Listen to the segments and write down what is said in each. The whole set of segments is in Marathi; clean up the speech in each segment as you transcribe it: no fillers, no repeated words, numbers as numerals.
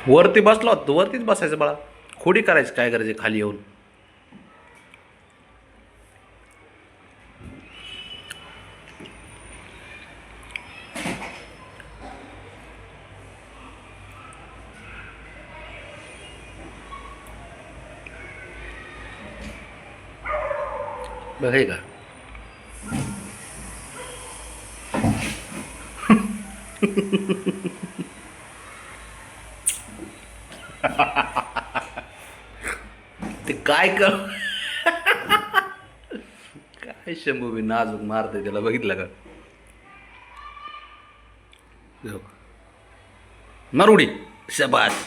वरती बसला होता तो, वरतीच बसायचं बाळा. खोडी करायची काय करायचे खाली येऊन. बघाय का. ते काय कर. काय शंभू बी नाजूक मारते त्याला, बघितलं का. मारुडी शबास.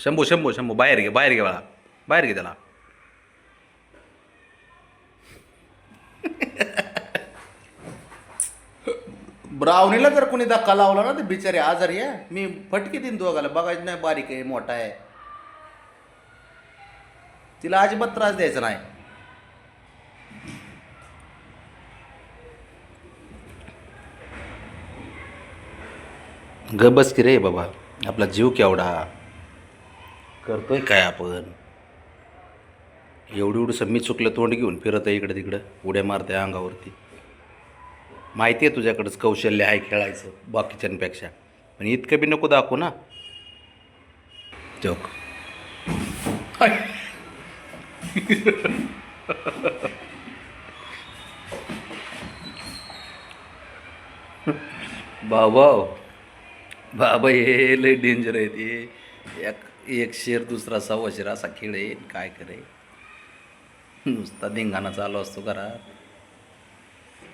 शंभू शंभू शंभू बाहेर घे, बाहेर घे बाळा, बाहेर घे त्याला. ब्राउनीला जर कोणी धक्का लावला ना, ते बिचारे आजारी आहे. मी फटकी देईन दोघाला, बघायचं नाही बारीक आहे मोठा आहे. तिला अजिबात त्रास द्यायचा नाही. ग बस की रे बाबा, आपला जीव केवढा. करतोय काय आपण. एवढं एवढं मी चुकलं तोंड घेऊन फिरत आहे इकडं तिकडं, उड्या मारते अंगावरती. माहिती आहे तुझ्याकडंच कौशल्य आहे खेळायचं बाकीच्यांपेक्षा, पण इतकं बी नको दाखवू ना. चौक. बाबा बाबा हे लय डेंजर आहे ते. एक एक शेर दुसरा सव्वा शेर असा खेळ आहे. काय करे, नुसता धिंगाणा चालू असतो घरात.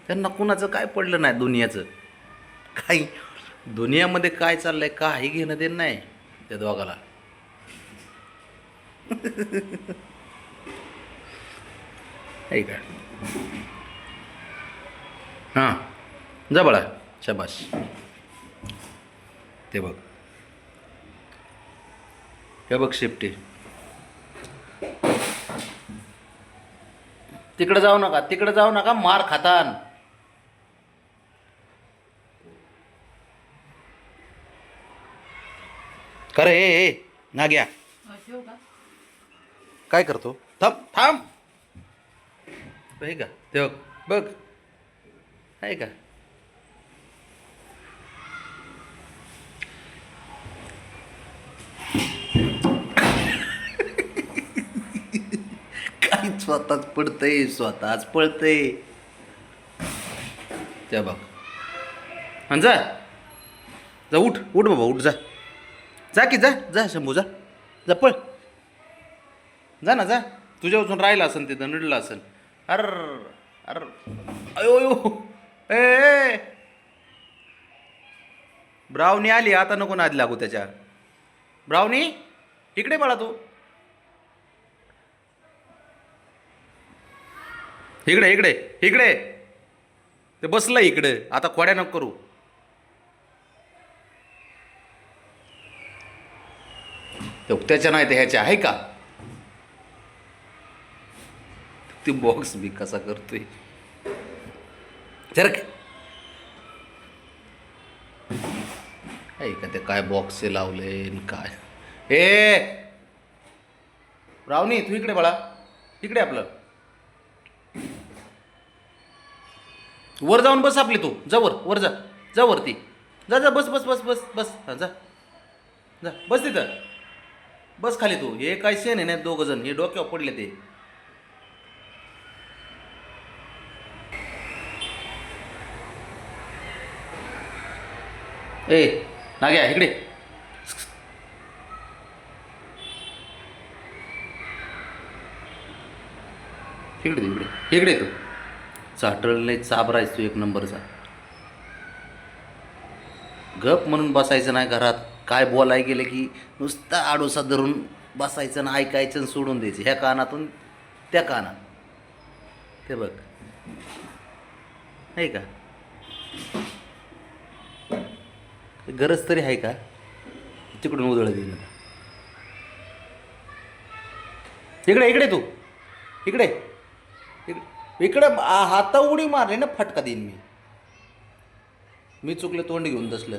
त्यांना कुणाचं काय पडलं नाही दुनियाचं. काही दुनियामध्ये काय चाललंय काही घेणं देणं नाही त्या दोघाला. आहे का. हां जा बाळा, शाबास. ते बघ, हे बघ शेपटी. तिकडे जाऊ नका, तिकडे जाऊ नका, मार खातान. खरं हे नाग्या काय करतो. थांब थांब. आहे का ते बघ, बघ आहे का. काही स्वतःच पडतंय, स्वतःच पळतंय. त्या बघ. हा जा जा, उठ उठ बाबा उठ, जा जा की, जा जा शंभू, जा जा पळ. जा ना जा, तुझ्या अजून राहिला असेल तिथं, निडलं असेल. अर अर अयो अयो. ए ब्राउनी आली आता, नको नाद लागू त्याच्या. ब्राउनी इकडे बाळा तू, इकडे इकडे इकडे. ते बसलं इकडे, आता खोड्या नको करू. त्याच्या नाही ते ह्याच्या आहे का. ते बॉक्स मी कसा करतोय जर का. ते काय बॉक्स लावले काय. ए रावणी तू इकडे बाळा, इकडे. आपलं वर जाऊन बस आपली. तू जा वर, वर जा, जा वरती, जा जा, बस बस बस बस बस. हां जा जा, बस तिथं, बस खाली. तू हे काय शेण आहे ना, दोघं जण हे डोक्यावर पडले ते. ए नाग्या इकडे. इकडे इकडे इकडे. तू चाटळले चाबरायस तू एक नंबरचा. गप म्हणून बसायचं नाही घरात. काय बोलाय गेलं की नुसतं आडोसा धरून बसायचं ना, ऐकायचं आणि सोडून द्यायचं ह्या कानातून त्या कानात. ते बघ आहे का. गरज तरी आहे का. तिकडून उधळ देईन. इकडे इकडे तू, इकडे इकडे. हाता उडी मारली ना, फटका देईन मी. मी चुकलं तोंड घेऊन बसलं.